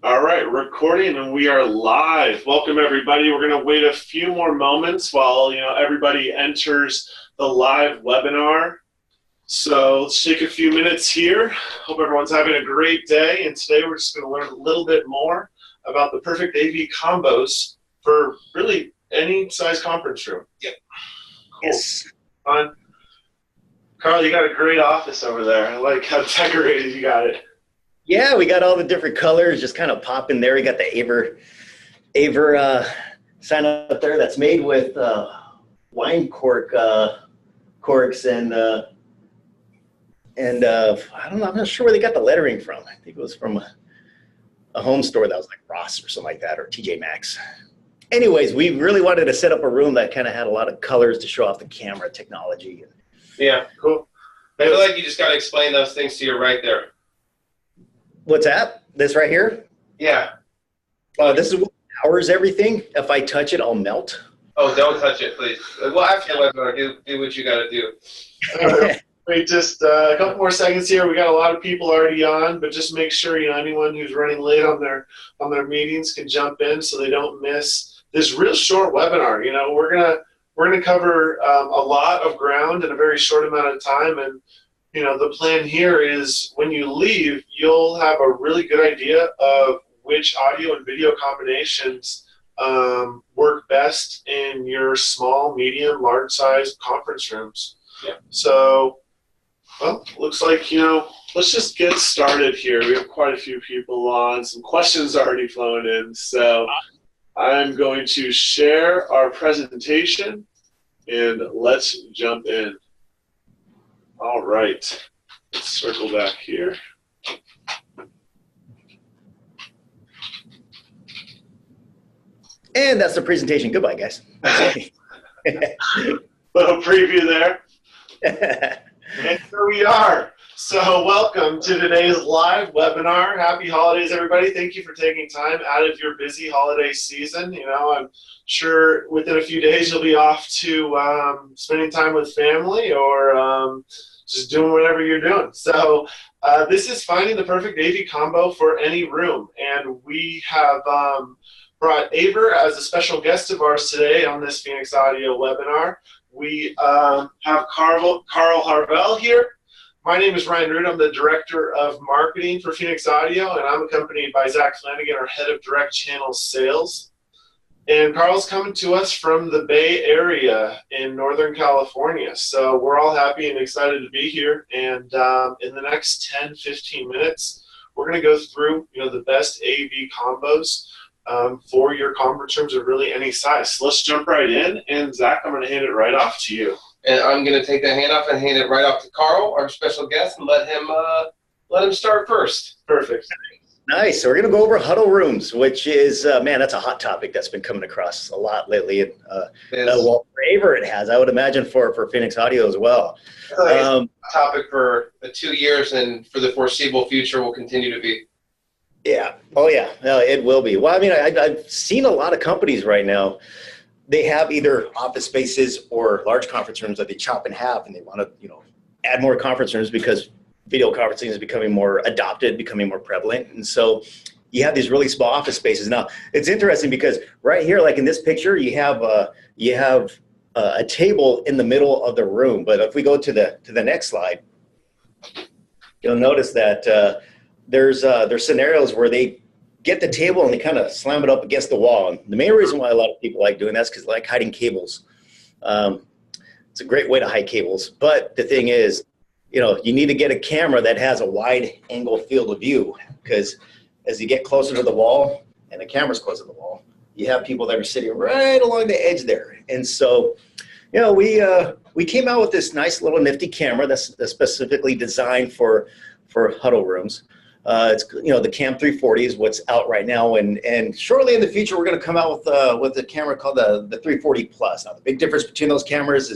All right, recording and we are live. Welcome everybody. We're going to wait a few more moments while everybody enters the live webinar. So let's take a few minutes here. Hope everyone's having a great day. And today we're just going to learn a little bit more about the perfect AV combos for really any size conference room. Yep. Cool. Yes. Fun. Carl, you got a great office over there. I like how decorated you got it. Yeah, we got all the different colors just kind of popping there. We got the Aver sign up there that's made with wine corks and I don't know. I'm not sure where they got the lettering from. I think it was from a home store that was like Ross or something like that, or TJ Maxx. Anyways, we really wanted to set up a room that kind of had a lot of colors to show off the camera technology. Yeah, cool. I feel like you just got to explain those things to your right there. What's that? This right here? Yeah. This is what powers everything. If I touch it, I'll melt. Oh, don't touch it, please. Well, after the webinar, do what you got to do. Wait just a couple more seconds here. We got a lot of people already on, but just make sure anyone who's running late on their meetings can jump in so they don't miss this real short webinar. We're gonna cover a lot of ground in a very short amount of time, and the plan here is when you leave, you'll have a really good idea of which audio and video combinations work best in your small, medium, large-sized conference rooms. Yeah. So, well, looks like, let's just get started here. We have quite a few people on, some questions already flowing in. So I'm going to share our presentation, and let's jump in. All right, let's circle back here. And that's the presentation. Goodbye, guys. Little preview there. And here we are. So welcome to today's live webinar. Happy holidays, everybody. Thank you for taking time out of your busy holiday season. I'm sure within a few days you'll be off to spending time with family or just doing whatever you're doing. So this is finding the perfect AV combo for any room. And we have brought Aver as a special guest of ours today on this Phoenix Audio webinar. We have Carl Harvell here. My name is Ryan Root. I'm the Director of Marketing for Phoenix Audio, and I'm accompanied by Zach Flanagan, our Head of Direct Channel Sales. And Carl's coming to us from the Bay Area in Northern California. So we're all happy and excited to be here. And in the next 10, 15 minutes, we're going to go through the best AV combos for your conference rooms of really any size. So let's jump right in. And Zach, I'm going to hand it right off to you. And I'm going to take that hand off and hand it right off to Carl, our special guest, and let him start first. Perfect. Nice. So we're going to go over huddle rooms, which is, man, that's a hot topic that's been coming across a lot lately. Well, for Aver it has. I would imagine for Phoenix Audio as well. It's a topic for 2 years, and for the foreseeable future will continue to be. Yeah. Oh, yeah. No, it will be. Well, I mean, I've seen a lot of companies right now. They have either office spaces or large conference rooms that they chop in half, and they want to, add more conference rooms because video conferencing is becoming more adopted, becoming more prevalent. And so you have these really small office spaces. Now, it's interesting because right here, like in this picture, you have a table in the middle of the room. But if we go to the next slide, you'll notice that there's scenarios where they get the table and they kind of slam it up against the wall. And the main reason why a lot of people like doing that is because they like hiding cables. It's a great way to hide cables. But the thing is, you need to get a camera that has a wide angle field of view, because as you get closer to the wall and the camera's closer to the wall, you have people that are sitting right along the edge there. And so, we came out with this nice little nifty camera that's specifically designed for huddle rooms. It's the Cam 340 is what's out right now, and shortly in the future we're going to come out with a camera called the 340 Plus. Now the big difference between those cameras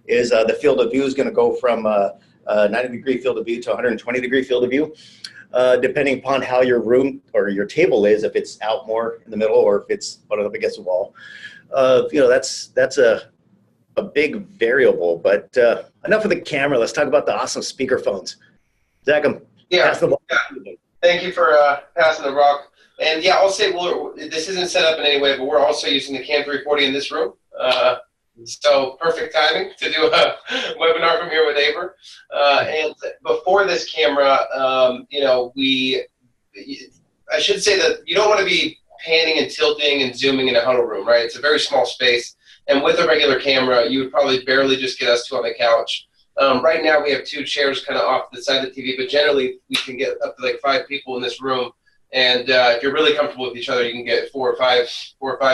is the field of view is going to go from 90-degree field of view to 120-degree field of view, depending upon how your room or your table is, if it's out more in the middle or if it's butted up against the wall. That's a big variable. But enough of the camera. Let's talk about the awesome speakerphones. Zach, pass the ball. Thank you for passing the rock. And yeah, I'll say this isn't set up in any way, but we're also using the Cam 340 in this room. So perfect timing to do a webinar from here with Aver. And before this camera, I should say that you don't want to be panning and tilting and zooming in a huddle room, right? It's a very small space. And with a regular camera, you would probably barely just get us two on the couch. Right now, we have two chairs kind of off the side of the TV, but generally, we can get up to like 5 people in this room. And if you're really comfortable with each other, you can get four or five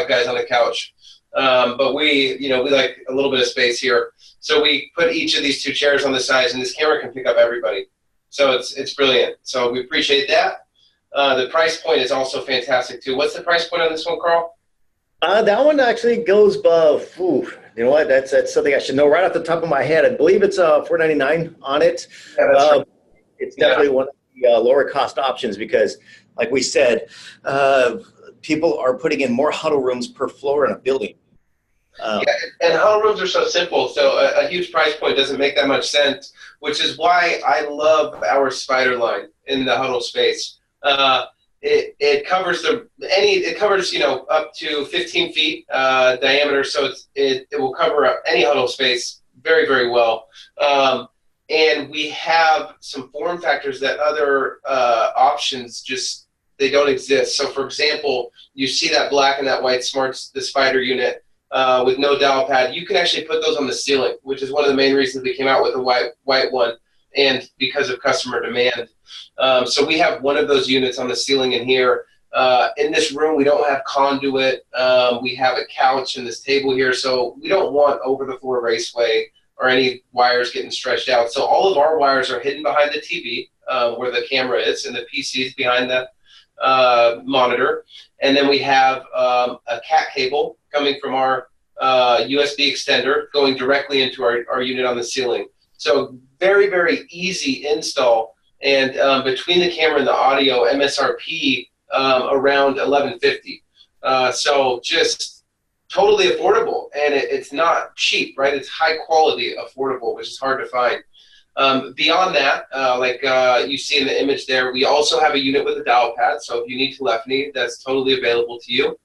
guys on the couch. But we like a little bit of space here. So we put each of these two chairs on the sides, and this camera can pick up everybody. So it's brilliant. So we appreciate that. The price point is also fantastic, too. What's the price point on this one, Carl? That one actually goes, you know what, that's something I should know right off the top of my head. I believe it's $499 on it. Yeah, that's right. It's definitely one of the lower cost options because, like we said, people are putting in more huddle rooms per floor in a building. Yeah, and huddle rooms are so simple, so a huge price point doesn't make that much sense, which is why I love our spider line in the huddle space. It covers up to 15 feet diameter, so it will cover any huddle space very, very well. And we have some form factors that other options they don't exist. So, for example, you see that black and that white the spider unit with no dial pad. You can actually put those on the ceiling, which is one of the main reasons we came out with the white one, and because of customer demand. So we have one of those units on the ceiling in here. In this room, we don't have conduit. We have a couch and this table here, so we don't want over-the-floor raceway or any wires getting stretched out. So all of our wires are hidden behind the TV where the camera is, and the PC is behind the monitor. And then we have a cat cable coming from our USB extender going directly into our unit on the ceiling. So very, very easy install. And between the camera and the audio, MSRP around $1,150. So just totally affordable, and it's not cheap, right? It's high quality, affordable, which is hard to find. Beyond that, like you see in the image there, we also have a unit with a dial pad. So if you need telephony, that's totally available to you.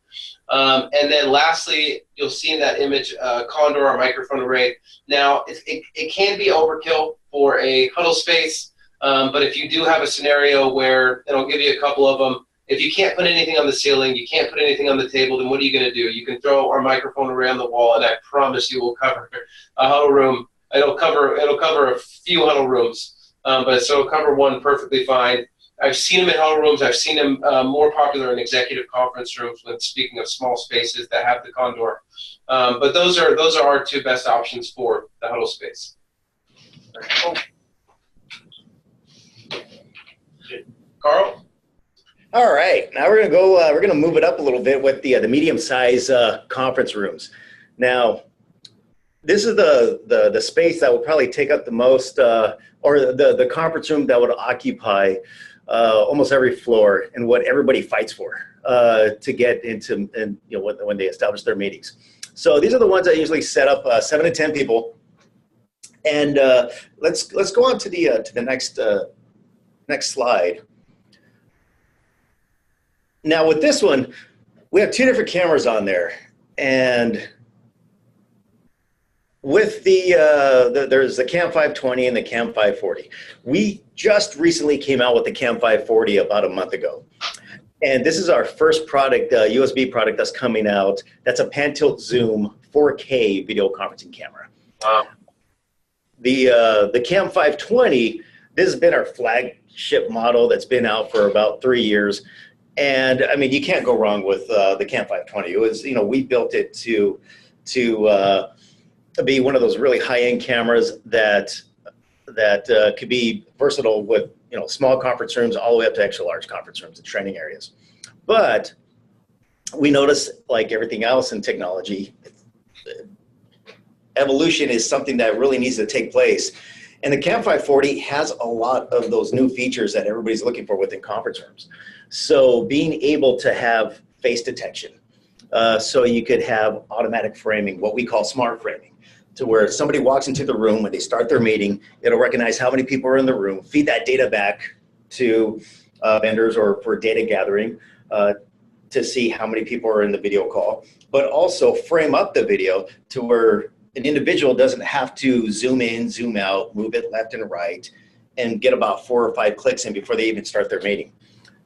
And then lastly, you'll see in that image Condor, our microphone array. Now, it can be overkill for a huddle space, but if you do have a scenario where, and I'll give you a couple of them, if you can't put anything on the ceiling, you can't put anything on the table, then what are you going to do? You can throw our microphone array on the wall, and I promise you will cover a huddle room. It'll cover a few huddle rooms, but so it'll cover one perfectly fine. I've seen them in huddle rooms. I've seen them more popular in executive conference rooms when speaking of small spaces that have the Condor. But those are our two best options for the huddle space. Carl? All right, now we're gonna go. We're gonna move it up a little bit with the medium-size conference rooms. Now, this is the space that will probably take up the most, or the conference room that would occupy almost every floor, and what everybody fights for to get into, and when they establish their meetings. So these are the ones that usually set up 7 to 10 people. And let's go on to the next slide. Now with this one, we have 2 different cameras on there, and with there's the Cam 520 and the Cam 540. We just recently came out with the Cam 540 about a month ago, and this is our first product, USB product that's coming out. That's a pan tilt zoom 4K video conferencing camera. Wow. The Cam 520, this has been our flagship model that's been out for about 3 years. And I mean, you can't go wrong with the Cam 520. It was, we built it to be one of those really high-end cameras that could be versatile with small conference rooms all the way up to extra large conference rooms and training areas. But we notice, like everything else in technology, evolution is something that really needs to take place. And the Cam 540 has a lot of those new features that everybody's looking for within conference rooms. So being able to have face detection, so you could have automatic framing, what we call smart framing, to where somebody walks into the room when they start their meeting, it'll recognize how many people are in the room, feed that data back to vendors or for data gathering to see how many people are in the video call, but also frame up the video to where an individual doesn't have to zoom in, zoom out, move it left and right, and get about 4 or 5 clicks in before they even start their meeting.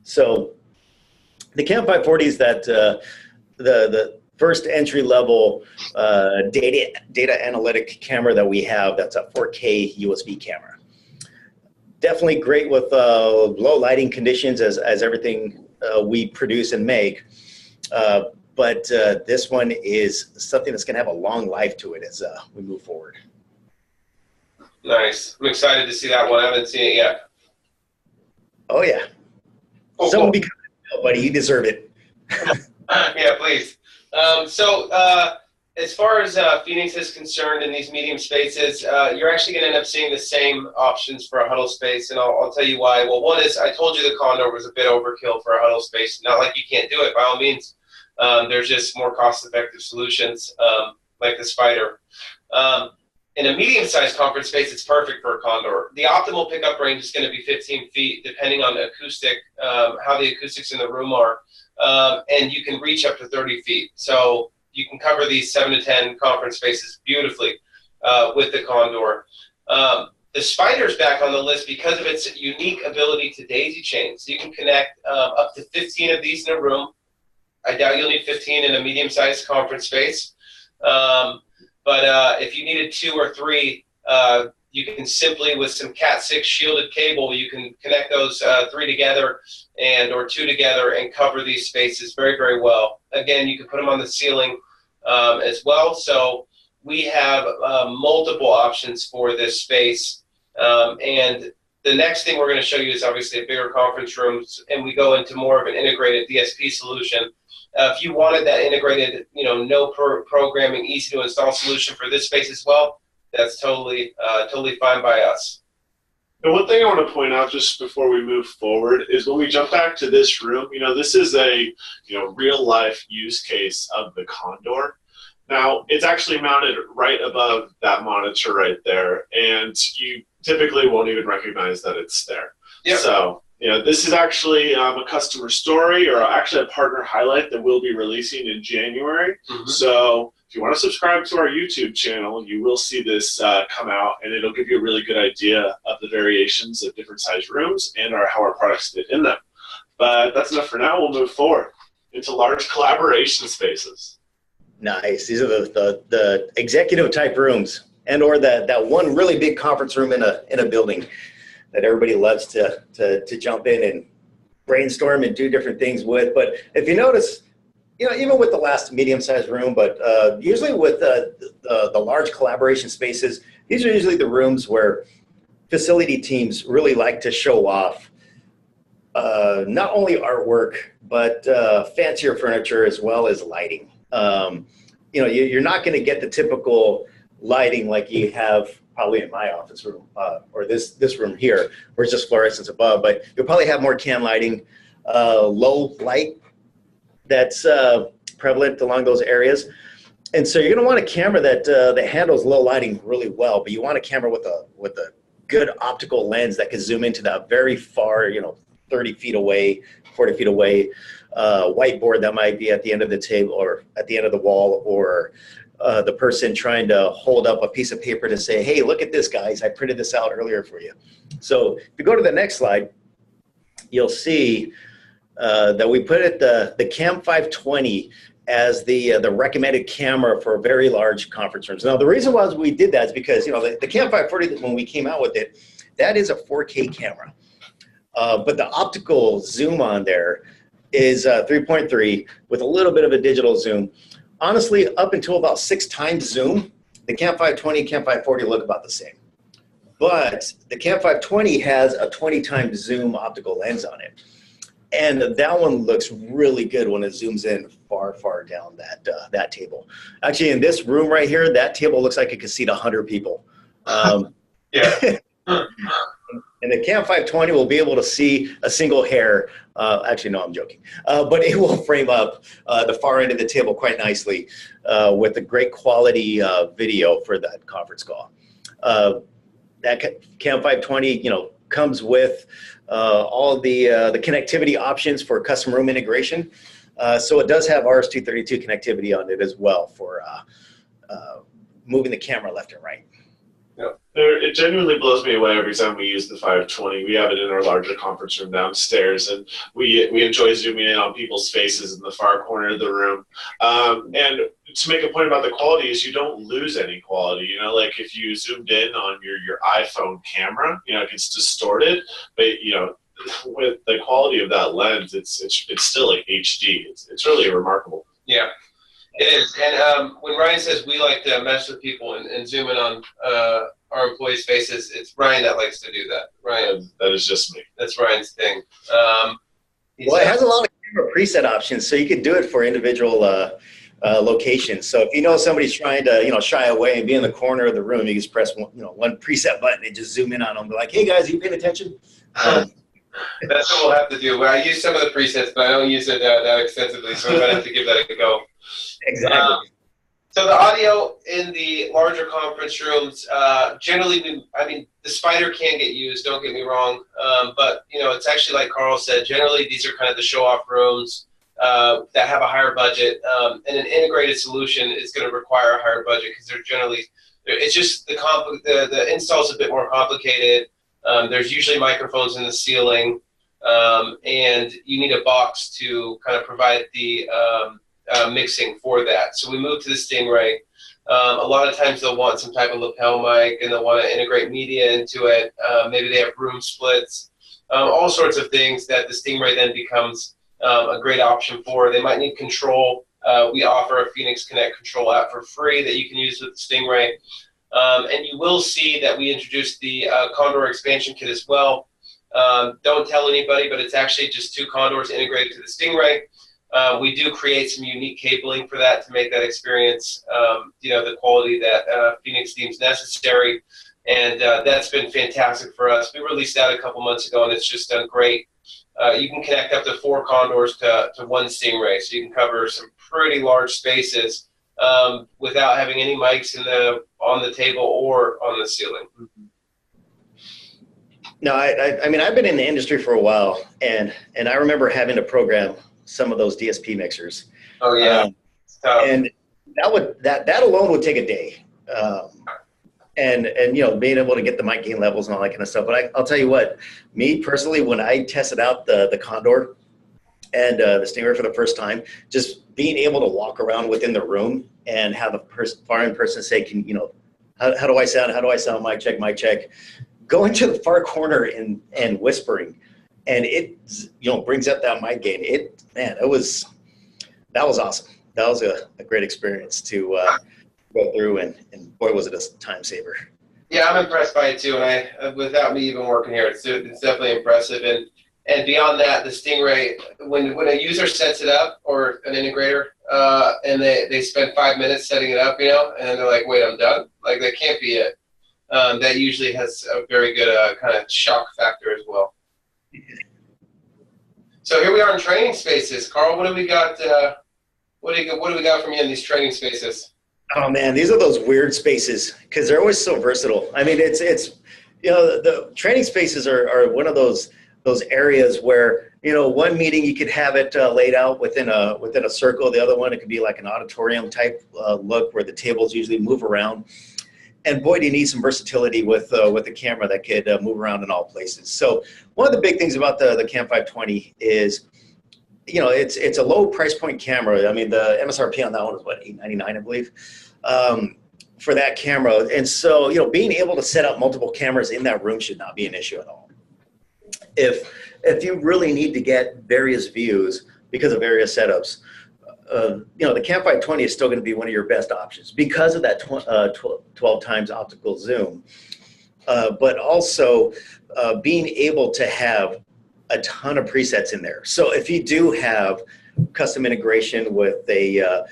So the Cam 540 is that the first entry-level data analytic camera that we have. That's a 4K USB camera. Definitely great with low lighting conditions as everything we produce and make. But this one is something that's going to have a long life to it as we move forward. Nice. I'm excited to see that one. I haven't seen it yet. Oh, yeah. Oh, Someone cool. become it, buddy. You deserve it. Yeah, please. As far as Phoenix is concerned in these medium spaces, you're actually going to end up seeing the same options for a huddle space, and I'll tell you why. Well, one is I told you the Condor was a bit overkill for a huddle space. Not like you can't do it, by all means. There's just more cost-effective solutions like the Spider. In a medium-sized conference space, it's perfect for a Condor. The optimal pickup range is going to be 15 feet, depending on the acoustic, how the acoustics in the room are, and you can reach up to 30 feet. So you can cover these 7 to 10 conference spaces beautifully with the Condor. The Spider's back on the list because of its unique ability to daisy chain. So you can connect up to 15 of these in a room. I doubt you'll need 15 in a medium-sized conference space. But if you needed 2 or 3, you can simply, with some Cat6 shielded cable, you can connect those 3 together or 2 together and cover these spaces very, very well. Again, you can put them on the ceiling as well. So we have multiple options for this space. And the next thing we're going to show you is obviously a bigger conference rooms, and we go into more of an integrated DSP solution. If you wanted that integrated, no programming, easy to install solution for this space as well, that's totally fine by us. And one thing I want to point out just before we move forward is when we jump back to this room, this is a real life use case of the Condor. Now it's actually mounted right above that monitor right there, and you typically won't even recognize that it's there. Yep. So this is actually a customer story, or actually a partner highlight that we'll be releasing in January. Mm-hmm. So if you want to subscribe to our YouTube channel, you will see this come out, and it'll give you a really good idea of the variations of different size rooms and how our products fit in them. But that's enough for now. We'll move forward into large collaboration spaces. Nice. These are the executive type rooms, and or that one really big conference room in a building that everybody loves to jump in and brainstorm and do different things with. But if you notice, even with the last medium-sized room, but usually with the large collaboration spaces, these are usually the rooms where facility teams really like to show off not only artwork, but fancier furniture as well as lighting. You're not going to get the typical lighting like you have probably in my office room or this room here, where it's just fluorescence above, but you'll probably have more can lighting, low light that's prevalent along those areas. And so you're going to want a camera that handles low lighting really well, but you want a camera with a good optical lens that can zoom into that very far, 30 feet away, 40 feet away, whiteboard that might be at the end of the table or at the end of the wall, or the person trying to hold up a piece of paper to say, hey, look at this, guys. I printed this out earlier for you. So if you go to the next slide, you'll see that we put it the Cam 520 as the recommended camera for very large conference rooms. Now, the reason why we did that is because, the Cam 540, when we came out with it, that is a 4K camera. But the optical zoom on there is 3.3 with a little bit of a digital zoom. Honestly, up until about 6 times zoom, the Cam 520, Cam 540 look about the same. But the Cam 520 has a 20 times zoom optical lens on it. And that one looks really good when it zooms in far, far down that table. Actually, in this room right here, that table looks like it could seat 100 people. Yeah. And the Cam 520 will be able to see a single hair. Actually, no, I'm joking. But it will frame up the far end of the table quite nicely with a great quality video for that conference call. That Cam 520, comes with all the connectivity options for custom room integration. So it does have RS-232 connectivity on it as well for moving the camera left and right. Yeah. It genuinely blows me away every time we use the 520. We have it in our larger conference room downstairs, and we enjoy zooming in on people's faces in the far corner of the room. And to make a point about the quality is you don't lose any quality. You know, like if you zoomed in on your iPhone camera, you know, it gets distorted, but you know, with the quality of that lens, it's still like HD. It's really remarkable. Yeah. It is, and when Ryan says we like to mess with people and zoom in on our employees' faces, it's Ryan that likes to do that. Ryan, that is just me. That's Ryan's thing. Well, it has a lot of camera preset options, so you could do it for individual locations. So if you know somebody's trying to shy away and be in the corner of the room, you just press one preset button and just zoom in on them. Be like, hey guys, are you paying attention? That's what we'll have to do. Well, I use some of the presets, but I don't use it that extensively, so I'm going to have to give that a go. Exactly. So the audio in the larger conference rooms, generally, the Spider can get used, don't get me wrong, but, it's actually like Carl said, generally these are kind of the show-off rooms that have a higher budget, and an integrated solution is going to require a higher budget because they're generally, it's just the install is a bit more complicated. There's usually microphones in the ceiling, and you need a box to kind of provide the mixing for that. So we moved to the Stingray. A lot of times they'll want some type of lapel mic, and they'll want to integrate media into it. Maybe they have room splits, all sorts of things that the Stingray then becomes a great option for. They might need control. We offer a Phoenix Connect control app for free that you can use with the Stingray. And you will see that we introduced the Condor expansion kit as well. Don't tell anybody, but it's actually just 2 Condors integrated to the Stingray. We do create some unique cabling for that to make that experience, the quality that Phoenix deems necessary. And that's been fantastic for us. We released that a couple months ago, and it's just done great. You can connect up to 4 Condors to 1 Stingray, so you can cover some pretty large spaces without having any mics on the table or on the ceiling. No, I've been in the industry for a while, and I remember having to program some of those DSP mixers. Oh yeah, and that alone would take a day, and being able to get the mic gain levels and all that kind of stuff. But I'll tell you what, me personally, when I tested out the Condor and the Stingray for the first time, just being able to walk around within the room and have a foreign person say, how do I sound? How do I sound? Mic check, mic check. Going to the far corner and whispering, and it brings up that mic gain. That was awesome. That was a great experience to go through, and boy, was it a time saver. Yeah, I'm impressed by it too, and without me even working here, it's definitely impressive. And beyond that, the Stingray, when a user sets it up, or an integrator, and they spend 5 minutes setting it up, and they're like, wait, I'm done. Like, that can't be it. That usually has a very good kind of shock factor as well. So here we are in training spaces. Carl, what do we got? What do we got from you in these training spaces? Oh man, these are those weird spaces because they're always so versatile. I mean, it's the training spaces are one of those areas where one meeting you could have it laid out within a circle. The other one, it could be like an auditorium type look where the tables usually move around. And boy, do you need some versatility with the camera that could move around in all places. So one of the big things about the Cam 520 is, it's a low price point camera. I mean, the MSRP on that one is what, $899, I believe, for that camera. And so, being able to set up multiple cameras in that room should not be an issue at all. If you really need to get various views because of various setups, the Cam 520 is still going to be one of your best options because of that 12 times optical zoom, but also being able to have a ton of presets in there. So if you do have custom integration with a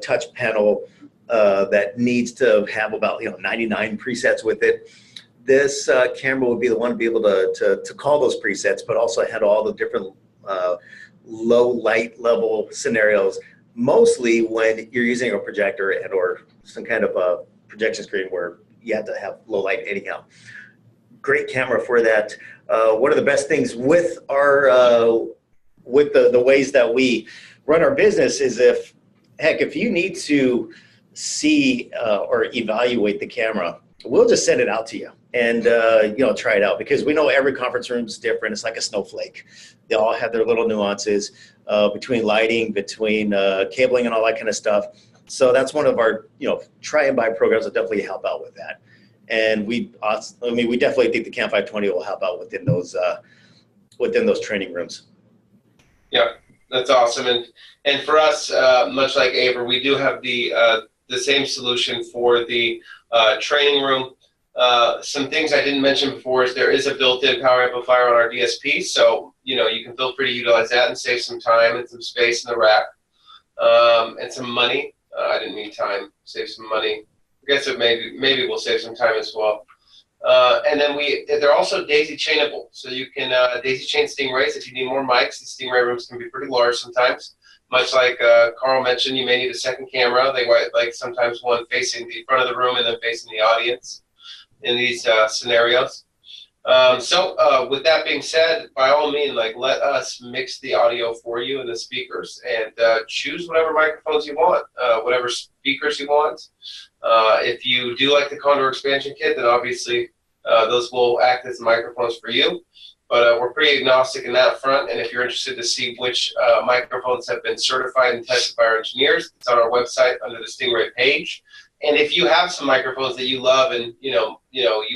touch panel that needs to have about 99 presets with it, this camera would be the one to be able to call those presets, but also had all the different low light level scenarios, mostly when you're using a projector and or some kind of a projection screen where you have to have low light anyhow. great camera for that. One of the best things with our with the ways that we run our business is if you need to see or evaluate the camera, we'll just send it out to you and try it out, because we know every conference room is different. It's like a snowflake. They all have their little nuances between lighting, between cabling and all that kind of stuff. So that's one of our try and buy programs that definitely help out with that. And we definitely think the Cam 520 will help out within those training rooms. Yeah, that's awesome. And for us, much like Aver, we do have the same solution for the training room. Some things I didn't mention before is there is a built-in power amplifier on our DSP, so you can feel free to utilize that and save some time and some space in the rack, and some money. I didn't mean time. Save some money. I guess it maybe we'll save some time as well. And then they're also daisy chainable, so you can daisy chain stingrays if you need more mics. These stingray rooms can be pretty large sometimes. Much like Carl mentioned, you may need a second camera. They might like sometimes one facing the front of the room and then facing the audience in these scenarios. So with that being said, by all means, let us mix the audio for you and the speakers, and choose whatever microphones you want, whatever speakers you want. If you do like the Condor expansion kit, then obviously those will act as microphones for you. But we're pretty agnostic in that front, and if you're interested to see which microphones have been certified and tested by our engineers, it's on our website under the Stingray page. And if you have some microphones that you love and you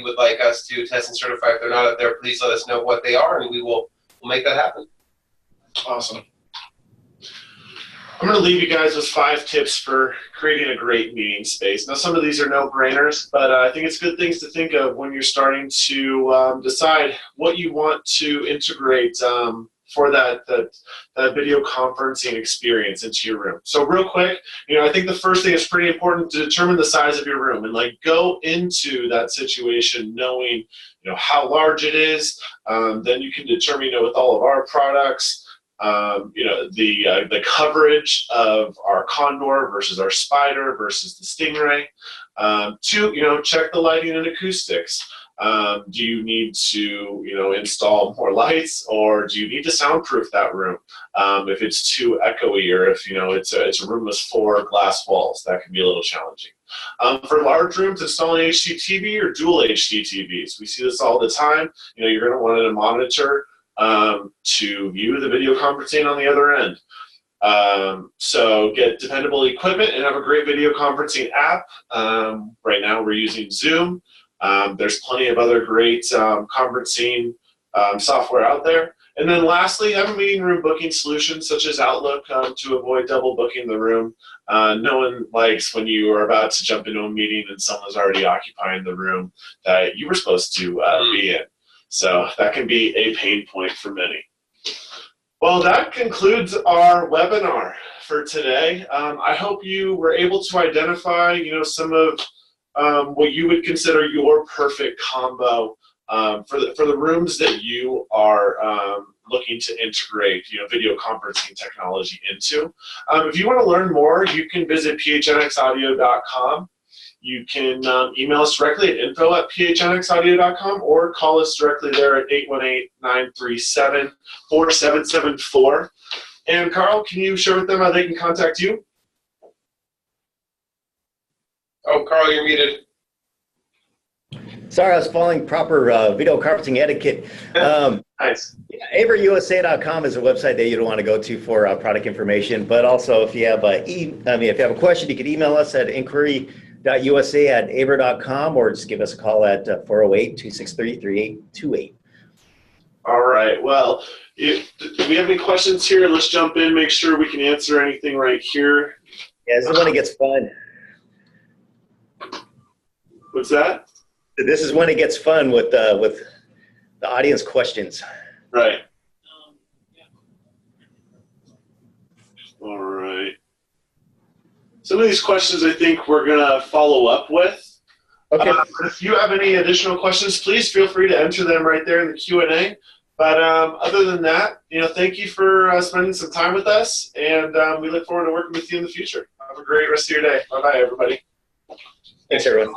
would like us to test and certify if they're not out there, please let us know what they are, and we'll make that happen. Awesome. I'm going to leave you guys with 5 tips for creating a great meeting space. Now, some of these are no-brainers, but I think it's good things to think of when you're starting to decide what you want to integrate for that video conferencing experience into your room. So real quick, I think the first thing is pretty important to determine the size of your room and go into that situation knowing how large it is. Then you can determine with all of our products, the coverage of our Condor versus our Spider versus the Stingray. 2, check the lighting and acoustics. Do you need to, install more lights, or do you need to soundproof that room? If it's too echoey, or if, it's a room with 4 glass walls, that can be a little challenging. For large rooms, installing HDTV or dual HDTVs. We see this all the time. You're going to want a monitor to view the video conferencing on the other end. So get dependable equipment and have a great video conferencing app. Right now we're using Zoom. There's plenty of other great conferencing software out there. And then lastly, have a meeting room booking solution such as Outlook to avoid double booking the room. No one likes when you are about to jump into a meeting and someone's already occupying the room that you were supposed to be in. So that can be a pain point for many. Well, that concludes our webinar for today. I hope you were able to identify, some of what you would consider your perfect combo for the rooms that you are looking to integrate, video conferencing technology into. If you want to learn more, you can visit phnxaudio.com. You can email us directly at info@phnxaudio.com or call us directly there at 818-937-4774. And Carl, can you share with them how they can contact you? Oh, Carl, you're muted. Sorry, I was following proper video conferencing etiquette. Nice. AverUSA.com is a website that you'd want to go to for product information. But also, if you have if you have a question, you can email us at inquiry.usa@aver.com or just give us a call at 408-263-3828. All right. Well, do we have any questions here? Let's jump in, make sure we can answer anything right here. Yeah, this is when it gets fun. What's that? This is when it gets fun with the audience questions. Right. All right. Some of these questions I think we're going to follow up with. Okay. If you have any additional questions, please feel free to enter them right there in the Q&A. But other than that, thank you for spending some time with us, and we look forward to working with you in the future. Have a great rest of your day. Bye-bye, everybody. Thanks, everyone.